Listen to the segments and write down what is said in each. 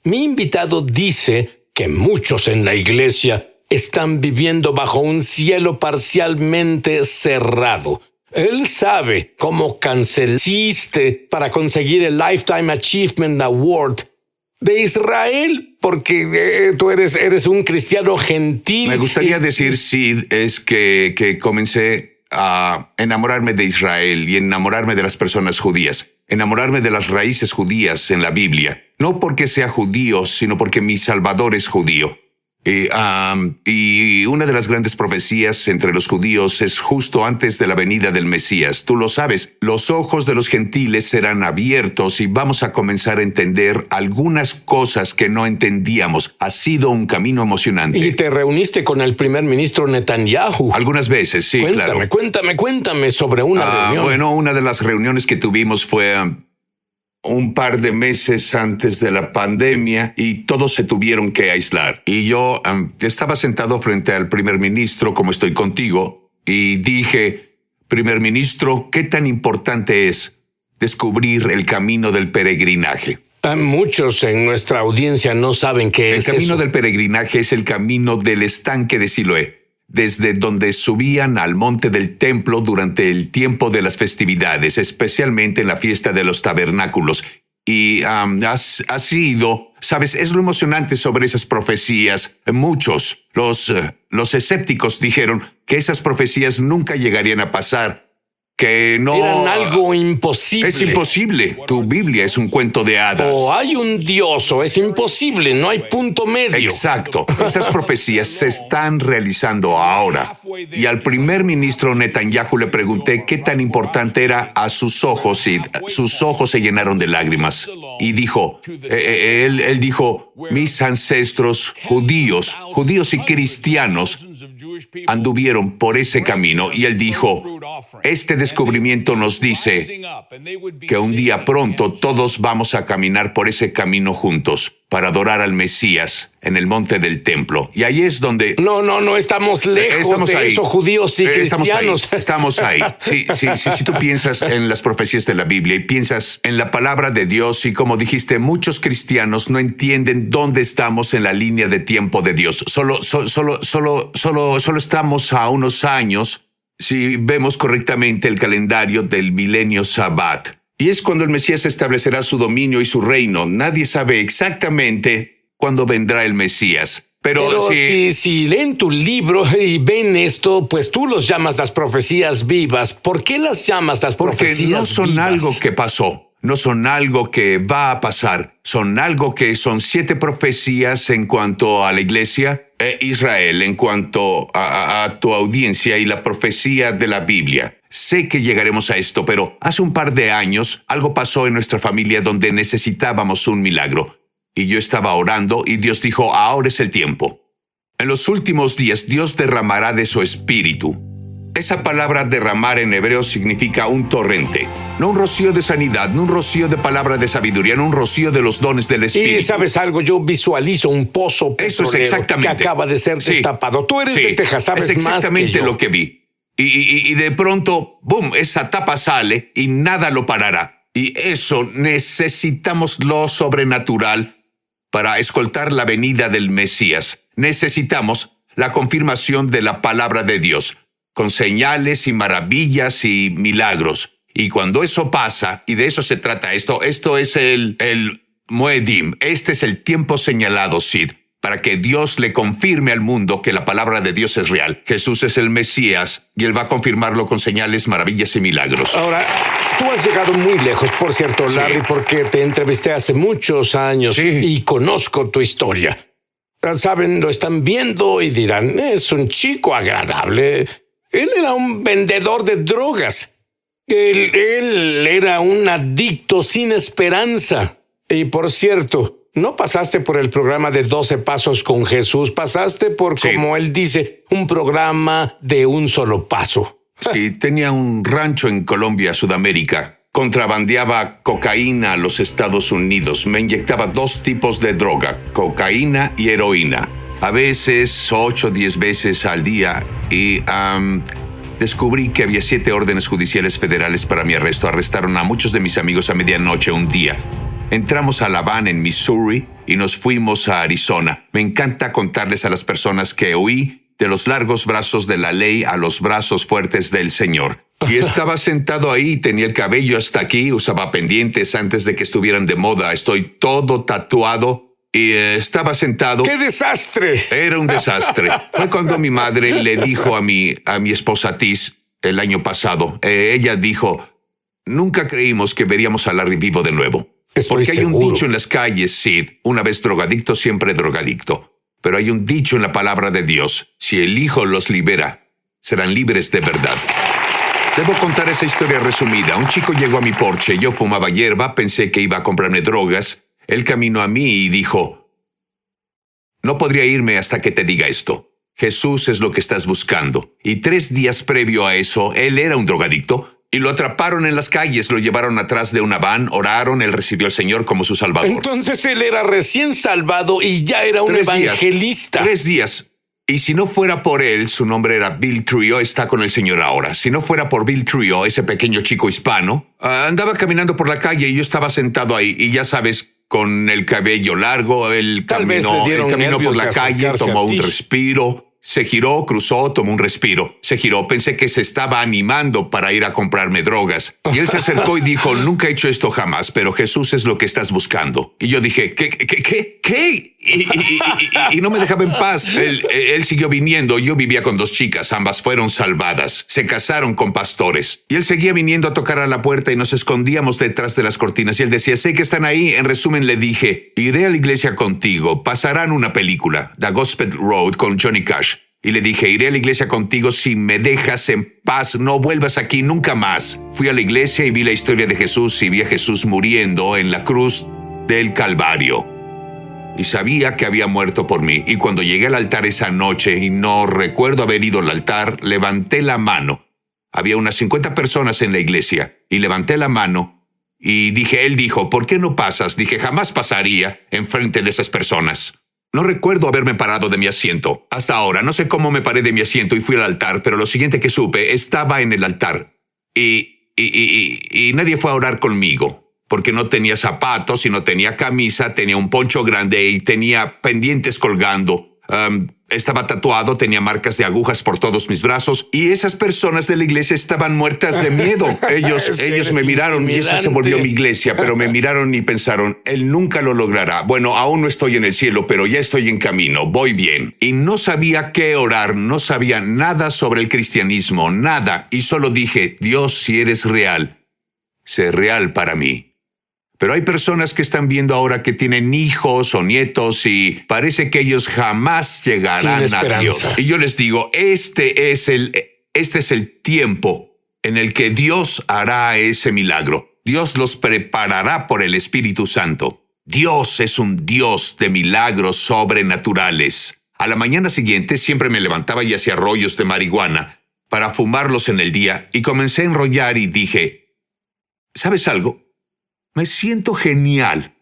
Mi invitado dice que muchos en la iglesia están viviendo bajo un cielo parcialmente cerrado. Él sabe cómo cancelaste para conseguir el Lifetime Achievement Award de Israel, porque tú eres un cristiano gentil. Me gustaría decir, Sid, es que comencé a enamorarme de Israel y enamorarme de las personas judías, enamorarme de las raíces judías en la Biblia. No porque sea judío, sino porque mi Salvador es judío. Y una de las grandes profecías entre los judíos es justo antes de la venida del Mesías. Tú lo sabes, los ojos de los gentiles serán abiertos y vamos a comenzar a entender algunas cosas que no entendíamos. Ha sido un camino emocionante. Y te reuniste con el primer ministro Netanyahu. Algunas veces, sí, claro. Cuéntame sobre una reunión. Bueno, una de las reuniones que tuvimos fue un par de meses antes de la pandemia y todos se tuvieron que aislar. Y yo estaba sentado frente al primer ministro, como estoy contigo, y dije, primer ministro, ¿qué tan importante es descubrir el camino del peregrinaje? Muchos en nuestra audiencia no saben qué es eso. El camino del peregrinaje es el camino del estanque de Siloé, desde donde subían al monte del templo durante el tiempo de las festividades, especialmente en la fiesta de los tabernáculos. Y ha sido, ¿sabes? Es lo emocionante sobre esas profecías. Muchos, los escépticos dijeron que esas profecías nunca llegarían a pasar, que no... Eran algo imposible. Es imposible. Tu Biblia es un cuento de hadas. O hay un Dios o es imposible. No hay punto medio. Exacto. Esas profecías se están realizando ahora. Y al primer ministro Netanyahu le pregunté qué tan importante era a sus ojos y sus ojos se llenaron de lágrimas. Y dijo, él dijo, mis ancestros judíos y cristianos anduvieron por ese camino. Y él dijo, este descubrimiento nos dice que un día pronto todos vamos a caminar por ese camino juntos para adorar al Mesías en el monte del templo. Y ahí es donde... No estamos lejos de eso, judíos y cristianos. Estamos ahí. Si tú piensas en las profecías de la Biblia y piensas en la palabra de Dios y como dijiste, muchos cristianos no entienden dónde estamos en la línea de tiempo de Dios. Solo estamos a unos años si vemos correctamente el calendario del milenio Sabbat. Y es cuando el Mesías establecerá su dominio y su reino. Nadie sabe exactamente cuándo vendrá el Mesías. Pero si leen tu libro y ven esto, pues tú los llamas las profecías vivas. ¿Por qué las llamas las profecías vivas? Porque no son algo que pasó. No son algo que va a pasar. Son algo que son 7 profecías en cuanto a la iglesia, Israel, en cuanto a tu audiencia y la profecía de la Biblia. Sé que llegaremos a esto, pero hace un par de años algo pasó en nuestra familia donde necesitábamos un milagro. Y yo estaba orando y Dios dijo, ahora es el tiempo. En los últimos días Dios derramará de su espíritu. Esa palabra derramar en hebreo significa un torrente. No un rocío de sanidad, no un rocío de palabra de sabiduría, no un rocío de los dones del Espíritu. Y ¿sabes algo? Yo visualizo un pozo petrolero que acaba de ser destapado. Tú eres de Texas, sabes más que yo. Es exactamente lo que vi. Y de pronto, ¡boom!, esa tapa sale y nada lo parará. Y eso necesitamos lo sobrenatural para escoltar la venida del Mesías. Necesitamos la confirmación de la palabra de Dios, con señales y maravillas y milagros. Y cuando eso pasa, y de eso se trata esto es el Moedim. Este es el tiempo señalado, Sid, para que Dios le confirme al mundo que la palabra de Dios es real. Jesús es el Mesías y Él va a confirmarlo con señales, maravillas y milagros. Ahora, tú has llegado muy lejos, por cierto, Larry, porque te entrevisté hace muchos años y conozco tu historia. Saben, lo están viendo y dirán, es un chico agradable. Él era un vendedor de drogas. Él era un adicto sin esperanza. Y por cierto, no pasaste por el programa de 12 Pasos con Jesús. Pasaste por, como él dice, un programa de un solo paso. Sí, tenía un rancho en Colombia, Sudamérica. Contrabandeaba cocaína a los Estados Unidos. Me inyectaba 2 tipos de droga, cocaína y heroína. A veces 8 o 10 veces al día. Y descubrí que había 7 órdenes judiciales federales para mi arresto. Arrestaron a muchos de mis amigos a medianoche un día. Entramos a La Habana, en Missouri, y nos fuimos a Arizona. Me encanta contarles a las personas que huí de los largos brazos de la ley a los brazos fuertes del Señor. Y estaba sentado ahí, tenía el cabello hasta aquí, usaba pendientes antes de que estuvieran de moda. Estoy todo tatuado y estaba sentado. ¡Qué desastre! Era un desastre. Fue cuando mi madre le dijo a mi esposa Tiz el año pasado. Ella dijo, nunca creímos que veríamos a Larry vivo de nuevo. Porque hay un dicho en las calles, Sid, una vez drogadicto, siempre drogadicto. Pero hay un dicho en la palabra de Dios, si el Hijo los libera, serán libres de verdad. Debo contar esa historia resumida. Un chico llegó a mi porche, yo fumaba hierba, pensé que iba a comprarme drogas. Él caminó a mí y dijo, no podría irme hasta que te diga esto. Jesús es lo que estás buscando. Y 3 días previo a eso, él era un drogadicto. Y lo atraparon en las calles, lo llevaron atrás de una van, oraron, él recibió al Señor como su Salvador. Entonces él era recién salvado y ya era un evangelista. 3 días. Y si no fuera por él, su nombre era Bill Trio, está con el Señor ahora. Si no fuera por Bill Trio, ese pequeño chico hispano, andaba caminando por la calle y yo estaba sentado ahí. Y ya sabes, con el cabello largo, él caminó por la calle, tomó un respiro. Se giró, cruzó, tomó un respiro. Se giró, pensé que se estaba animando para ir a comprarme drogas. Y él se acercó y dijo, nunca he hecho esto jamás, pero Jesús es lo que estás buscando. Y yo dije, ¿qué? Y no me dejaba en paz. Él siguió viniendo. Yo vivía con 2 chicas, ambas fueron salvadas. Se casaron con pastores. Y él seguía viniendo a tocar a la puerta y nos escondíamos detrás de las cortinas. Y él decía, sé que están ahí. En resumen, le dije, iré a la iglesia contigo. Pasarán una película, The Gospel Road, con Johnny Cash. Y le dije, iré a la iglesia contigo si me dejas en paz, no vuelvas aquí nunca más. Fui a la iglesia y vi la historia de Jesús y vi a Jesús muriendo en la cruz del Calvario. Y sabía que había muerto por mí. Y cuando llegué al altar esa noche, y no recuerdo haber ido al altar, levanté la mano. Había unas 50 personas en la iglesia. Y levanté la mano y dije, él dijo, ¿por qué no pasas? Dije, jamás pasaría enfrente de esas personas. No recuerdo haberme parado de mi asiento. Hasta ahora, no sé cómo me paré de mi asiento y fui al altar, pero lo siguiente que supe, estaba en el altar. Y nadie fue a orar conmigo, porque no tenía zapatos y no tenía camisa, tenía un poncho grande y tenía pendientes colgando. Estaba tatuado, tenía marcas de agujas por todos mis brazos y esas personas de la iglesia estaban muertas de miedo. Ellos me miraron y esa se volvió mi iglesia, pero me miraron y pensaron, él nunca lo logrará. Bueno, aún no estoy en el cielo, pero ya estoy en camino, voy bien. Y no sabía qué orar, no sabía nada sobre el cristianismo, nada. Y solo dije, Dios, si eres real, sé real para mí. Pero hay personas que están viendo ahora que tienen hijos o nietos y parece que ellos jamás llegarán a Dios. Y yo les digo, este es el tiempo en el que Dios hará ese milagro. Dios los preparará por el Espíritu Santo. Dios es un Dios de milagros sobrenaturales. A la mañana siguiente siempre me levantaba y hacía rollos de marihuana para fumarlos en el día y comencé a enrollar y dije, ¿sabes algo? Me siento genial.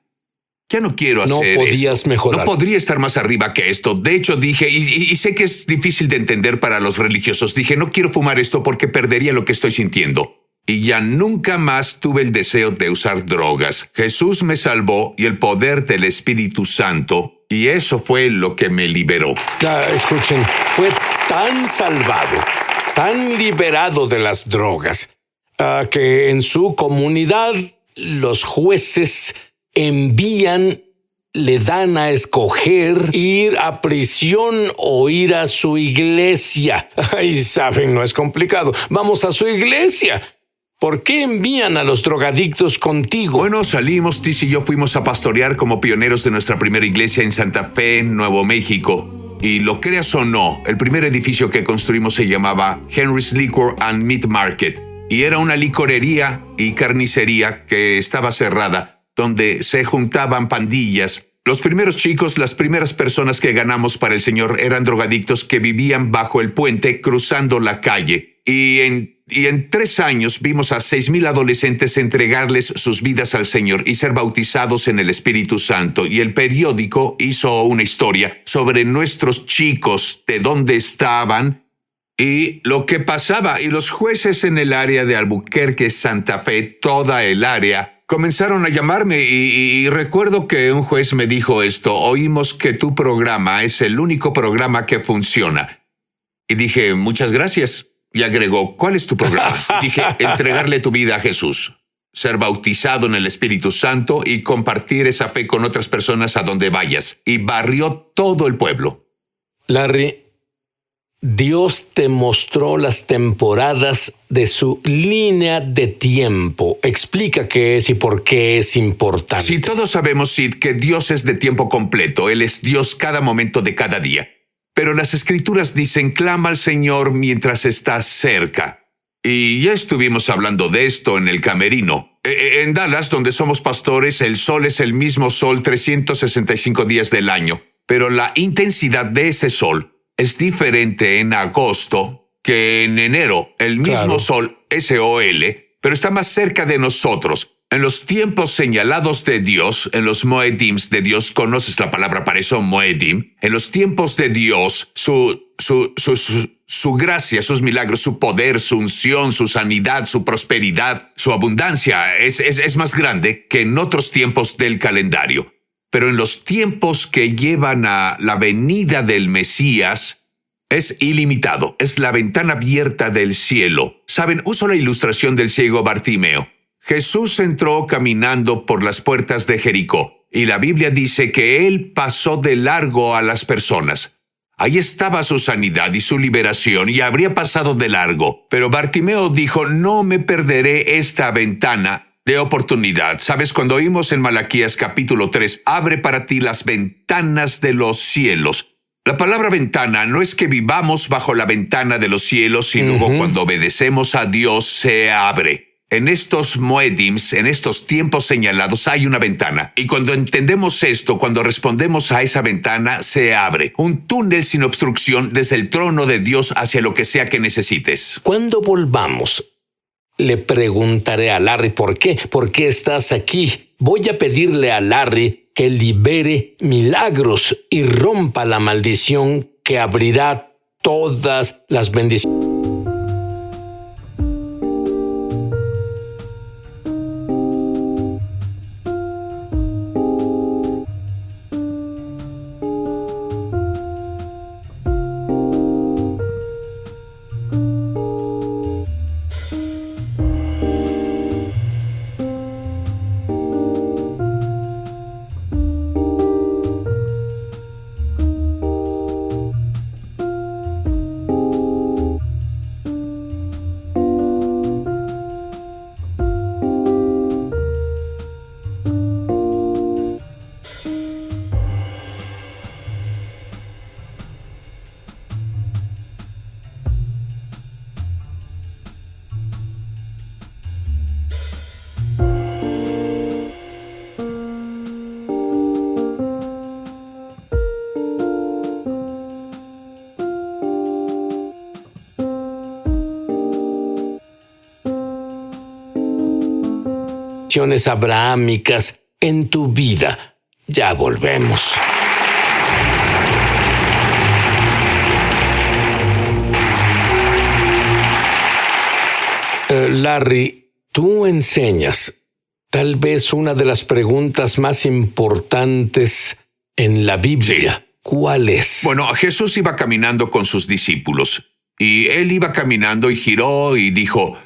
Ya no quiero hacer esto. No podías mejorar. No podría estar más arriba que esto. De hecho, dije, y sé que es difícil de entender para los religiosos, dije, no quiero fumar esto porque perdería lo que estoy sintiendo. Y ya nunca más tuve el deseo de usar drogas. Jesús me salvó y el poder del Espíritu Santo, y eso fue lo que me liberó. Escuchen, fue tan salvado, tan liberado de las drogas, que en su comunidad los jueces le dan a escoger ir a prisión o ir a su iglesia. Y saben, no es complicado. Vamos a su iglesia. ¿Por qué envían a los drogadictos contigo? Bueno, salimos, Tiz y yo fuimos a pastorear como pioneros de nuestra primera iglesia en Santa Fe, Nuevo México. Y lo creas o no, el primer edificio que construimos se llamaba Henry's Liquor and Meat Market. Y era una licorería y carnicería que estaba cerrada, donde se juntaban pandillas. Los primeros chicos, las primeras personas que ganamos para el Señor eran drogadictos que vivían bajo el puente cruzando la calle. Y en 3 años vimos a 6,000 adolescentes entregarles sus vidas al Señor y ser bautizados en el Espíritu Santo. Y el periódico hizo una historia sobre nuestros chicos, de dónde estaban y lo que pasaba. Y los jueces en el área de Albuquerque, Santa Fe, toda el área, comenzaron a llamarme y recuerdo que un juez me dijo esto: oímos que tu programa es el único programa que funciona. Y dije, muchas gracias. Y agregó, ¿cuál es tu programa? Dije, entregarle tu vida a Jesús, ser bautizado en el Espíritu Santo y compartir esa fe con otras personas a donde vayas. Y barrió todo el pueblo. Larry, Dios te mostró las temporadas de su línea de tiempo. Explica qué es y por qué es importante. Sí, todos sabemos, Sid, que Dios es de tiempo completo. Él es Dios cada momento de cada día. Pero las Escrituras dicen, clama al Señor mientras estás cerca. Y ya estuvimos hablando de esto en el camerino. En Dallas, donde somos pastores, el sol es el mismo sol 365 días del año. Pero la intensidad de ese sol es diferente en agosto que en enero. El mismo sol, SOL, pero está más cerca de nosotros. En los tiempos señalados de Dios, en los Moedims de Dios, ¿conoces la palabra para eso, Moedim? En los tiempos de Dios, su gracia, sus milagros, su poder, su unción, su sanidad, su prosperidad, su abundancia es más grande que en otros tiempos del calendario. Pero en los tiempos que llevan a la venida del Mesías, es ilimitado. Es la ventana abierta del cielo. Saben, uso la ilustración del ciego Bartimeo. Jesús entró caminando por las puertas de Jericó, y la Biblia dice que él pasó de largo a las personas. Ahí estaba su sanidad y su liberación, y habría pasado de largo. Pero Bartimeo dijo, no me perderé esta ventana de oportunidad. ¿Sabes? Cuando oímos en Malaquías capítulo 3, abre para ti las ventanas de los cielos. La palabra ventana no es que vivamos bajo la ventana de los cielos, sino cuando obedecemos a Dios se abre. En estos Moedims, en estos tiempos señalados, hay una ventana. Y cuando entendemos esto, cuando respondemos a esa ventana, se abre un túnel sin obstrucción desde el trono de Dios hacia lo que sea que necesites. Cuando volvamos, le preguntaré a Larry por qué. ¿Por qué estás aquí? Voy a pedirle a Larry que libere milagros y rompa la maldición que abrirá todas las bendiciones. Abrahámicas en tu vida. Ya volvemos. Larry, tú enseñas tal vez una de las preguntas más importantes en la Biblia. Sí. ¿Cuál es? Bueno, Jesús iba caminando con sus discípulos, y él iba caminando y giró y dijo,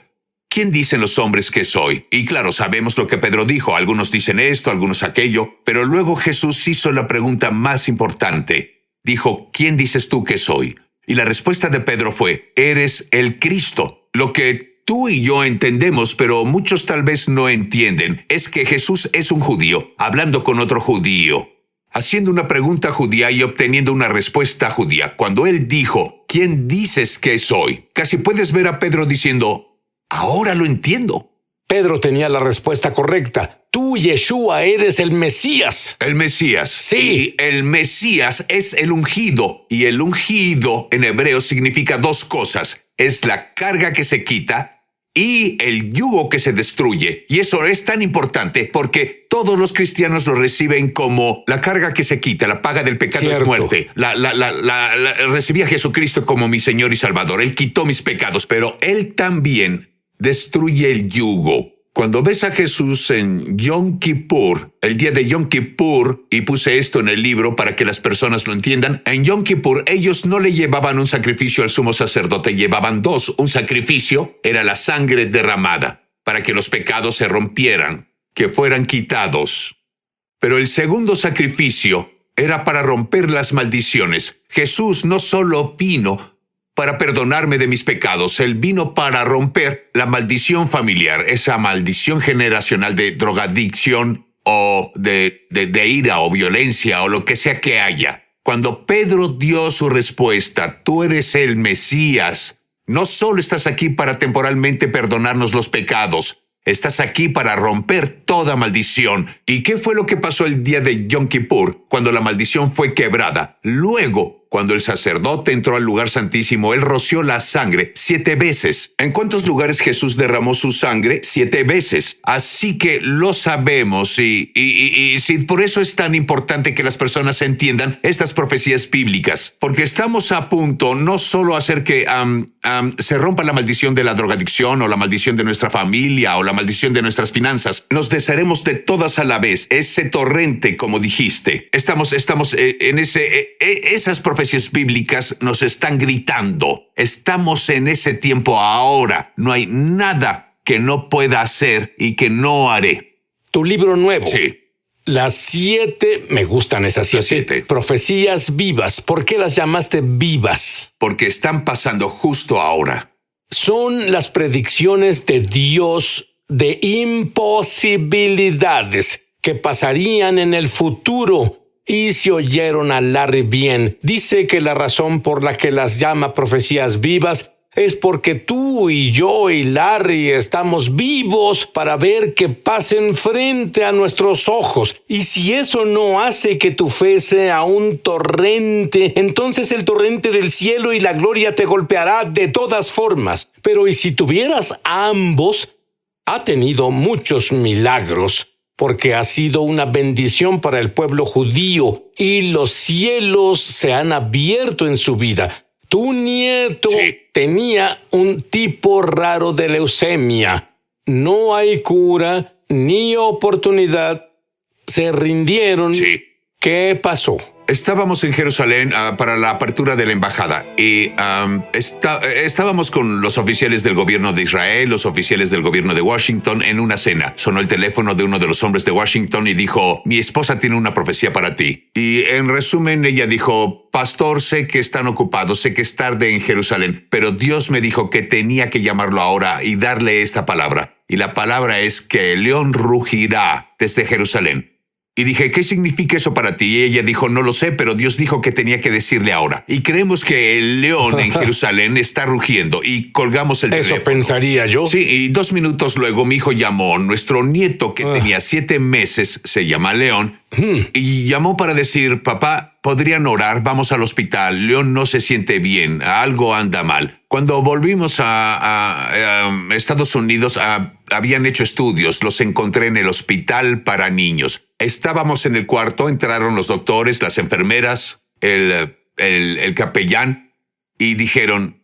¿quién dicen los hombres que soy? Y claro, sabemos lo que Pedro dijo. Algunos dicen esto, algunos aquello. Pero luego Jesús hizo la pregunta más importante. Dijo, ¿quién dices tú que soy? Y la respuesta de Pedro fue, eres el Cristo. Lo que tú y yo entendemos, pero muchos tal vez no entienden, es que Jesús es un judío, hablando con otro judío, haciendo una pregunta judía y obteniendo una respuesta judía. Cuando él dijo, ¿quién dices que soy? Casi puedes ver a Pedro diciendo, ahora lo entiendo. Pedro tenía la respuesta correcta. Tú, Yeshua, eres el Mesías. El Mesías. Sí. Y el Mesías es el ungido. Y el ungido en hebreo significa dos cosas. Es la carga que se quita y el yugo que se destruye. Y eso es tan importante porque todos los cristianos lo reciben como la carga que se quita, la paga del pecado es muerte. Recibí a Jesucristo como mi Señor y Salvador. Él quitó mis pecados, pero Él también destruye el yugo. Cuando ves a Jesús en Yom Kippur, el día de Yom Kippur, y puse esto en el libro para que las personas lo entiendan, en Yom Kippur ellos no le llevaban un sacrificio al sumo sacerdote, llevaban dos. Un sacrificio era la sangre derramada, para que los pecados se rompieran, que fueran quitados. Pero el segundo sacrificio era para romper las maldiciones. Jesús no solo vino para perdonarme de mis pecados, Él vino para romper la maldición familiar, esa maldición generacional de drogadicción o de ira o violencia o lo que sea que haya. Cuando Pedro dio su respuesta, tú eres el Mesías, no solo estás aquí para temporalmente perdonarnos los pecados, estás aquí para romper toda maldición. ¿Y qué fue lo que pasó el día de Yom Kippur, cuando la maldición fue quebrada? Luego, cuando el sacerdote entró al lugar santísimo, él roció la sangre 7 veces. ¿En cuántos lugares Jesús derramó su sangre? 7 veces. Así que lo sabemos y por eso es tan importante que las personas entiendan estas profecías bíblicas. Porque estamos a punto no solo hacer que se rompa la maldición de la drogadicción o la maldición de nuestra familia o la maldición de nuestras finanzas. Nos desharemos de todas a la vez. Ese torrente, como dijiste. Estamos en esas profecías bíblicas nos están gritando. Estamos en ese tiempo ahora. No hay nada que no pueda hacer y que no haré. Tu libro nuevo. Sí. Las 7, me gustan esas 7 profecías vivas. ¿Por qué las llamaste vivas? Porque están pasando justo ahora. Son las predicciones de Dios de imposibilidades que pasarían en el futuro. Y si oyeron a Larry bien, dice que la razón por la que las llama profecías vivas es porque tú y yo y Larry estamos vivos para ver que pasen frente a nuestros ojos. Y si eso no hace que tu fe sea un torrente, entonces el torrente del cielo y la gloria te golpeará de todas formas. Pero ¿y si tuvieras ambos? Ha tenido muchos milagros, porque ha sido una bendición para el pueblo judío y los cielos se han abierto en su vida. Tu nieto tenía un tipo raro de leucemia. No hay cura ni oportunidad. Se rindieron. ¿Qué pasó? Estábamos en Jerusalén para la apertura de la embajada y estábamos con los oficiales del gobierno de Israel, los oficiales del gobierno de Washington en una cena. Sonó el teléfono de uno de los hombres de Washington y dijo: mi esposa tiene una profecía para ti. Y en resumen ella dijo: pastor, sé que están ocupados, sé que es tarde en Jerusalén, pero Dios me dijo que tenía que llamarlo ahora y darle esta palabra. Y la palabra es que el león rugirá desde Jerusalén. Y dije: ¿qué significa eso para ti? Y ella dijo: no lo sé, pero Dios dijo que tenía que decirle ahora. Y creemos que el león en Jerusalén está rugiendo y colgamos el teléfono. Eso pensaría yo. Sí, y 2 minutos luego mi hijo llamó. Nuestro nieto, que tenía 7 meses, se llama León, y llamó para decir: papá, ¿podrían orar? Vamos al hospital. León no se siente bien, algo anda mal. Cuando volvimos a Estados Unidos, habían hecho estudios, los encontré en el hospital para niños. Estábamos en el cuarto, entraron los doctores, las enfermeras, el capellán, y dijeron: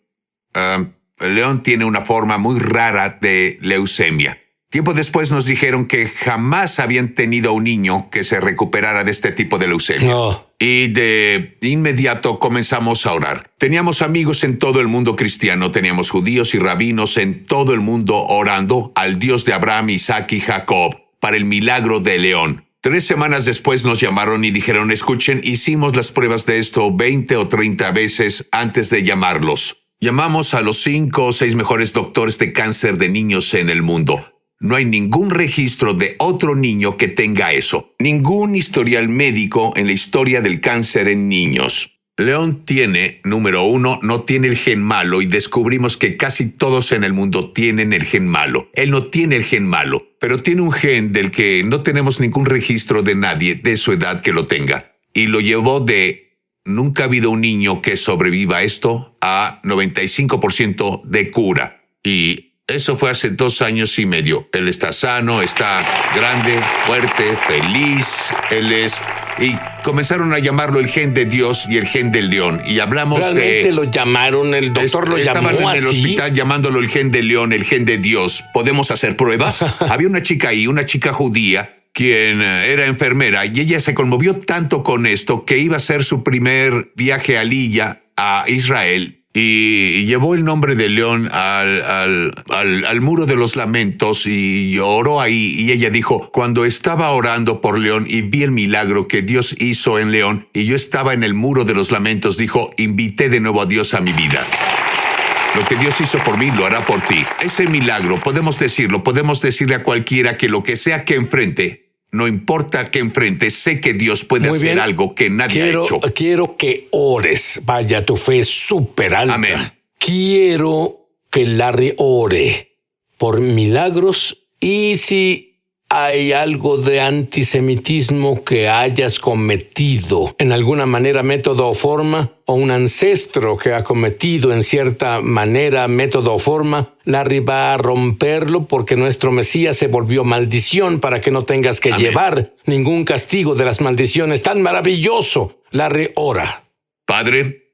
León tiene una forma muy rara de leucemia. Tiempo después nos dijeron que jamás habían tenido un niño que se recuperara de este tipo de leucemia. Y de inmediato comenzamos a orar. Teníamos amigos en todo el mundo cristiano, teníamos judíos y rabinos en todo el mundo orando al Dios de Abraham, Isaac y Jacob para el milagro de León. 3 semanas después nos llamaron y dijeron: escuchen, hicimos las pruebas de esto 20 o 30 veces antes de llamarlos. Llamamos a los 5 o 6 mejores doctores de cáncer de niños en el mundo. No hay ningún registro de otro niño que tenga eso. Ningún historial médico en la historia del cáncer en niños. León tiene, número 1, no tiene el gen malo y descubrimos que casi todos en el mundo tienen el gen malo. Él no tiene el gen malo, pero tiene un gen del que no tenemos ningún registro de nadie de su edad que lo tenga. Y lo llevó de nunca ha habido un niño que sobreviva a esto a 95% de cura. Y eso fue hace 2 años y medio. Él está sano, está grande, fuerte, feliz. Y comenzaron a llamarlo el gen de Dios y el gen del león. Y hablamos ¿Realmente lo llamaron? ¿El doctor lo llamó estaban en el así? hospital llamándolo el gen del león, el gen de Dios. ¿Podemos hacer pruebas? Había una chica ahí, una chica judía, quien era enfermera, y ella se conmovió tanto con esto que iba a hacer su primer viaje a Israel, y llevó el nombre de León al Muro de los Lamentos y oró ahí. Y ella dijo, cuando estaba orando por León y vi el milagro que Dios hizo en León y yo estaba en el Muro de los Lamentos, dijo, invité de nuevo a Dios a mi vida. Lo que Dios hizo por mí lo hará por ti. Ese milagro, podemos decirle a cualquiera que lo que sea que enfrente, no importa que enfrente, sé que Dios puede hacer algo que nadie ha hecho. Quiero que ores. Vaya, tu fe es súper alta. Amén. Quiero que Larry ore por milagros, y si hay algo de antisemitismo que hayas cometido en alguna manera, método o forma, o un ancestro que ha cometido en cierta manera, método o forma, Larry va a romperlo, porque nuestro Mesías se volvió maldición para que no tengas que llevar ningún castigo de las maldiciones. ¡Tan maravilloso! Larry, ora. Padre,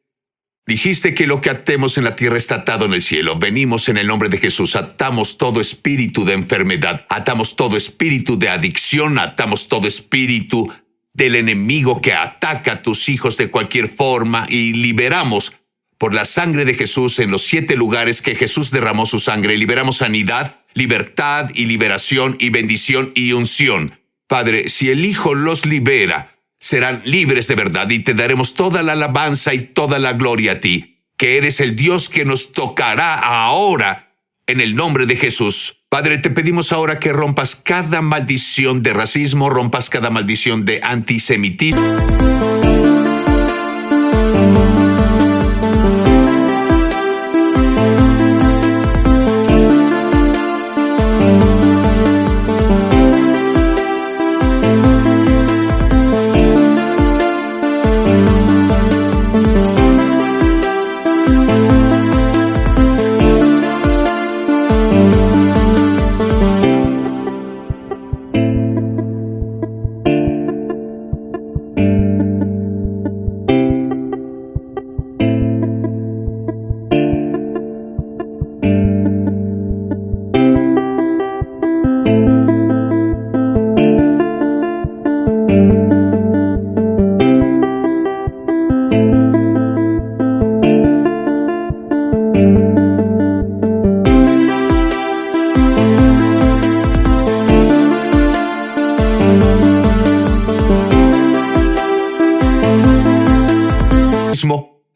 dijiste que lo que atemos en la tierra está atado en el cielo. Venimos en el nombre de Jesús. Atamos todo espíritu de enfermedad. Atamos todo espíritu de adicción. Atamos todo espíritu del enemigo que ataca a tus hijos de cualquier forma. Y liberamos por la sangre de Jesús en los 7 lugares que Jesús derramó su sangre. Liberamos sanidad, libertad y liberación y bendición y unción. Padre, si el Hijo los libera, serán libres de verdad y te daremos toda la alabanza y toda la gloria a ti, que eres el Dios que nos tocará ahora en el nombre de Jesús. Padre, te pedimos ahora que rompas cada maldición de racismo, rompas cada maldición de antisemitismo.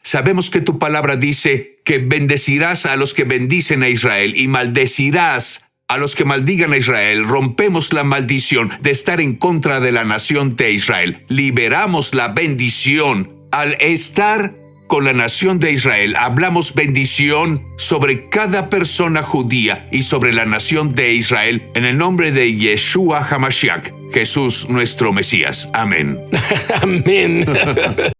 Sabemos que tu palabra dice que bendecirás a los que bendicen a Israel y maldecirás a los que maldigan a Israel. Rompemos la maldición de estar en contra de la nación de Israel. Liberamos la bendición al estar con la nación de Israel. Hablamos bendición sobre cada persona judía y sobre la nación de Israel en el nombre de Yeshua HaMashiach, Jesús nuestro Mesías. Amén. Amén.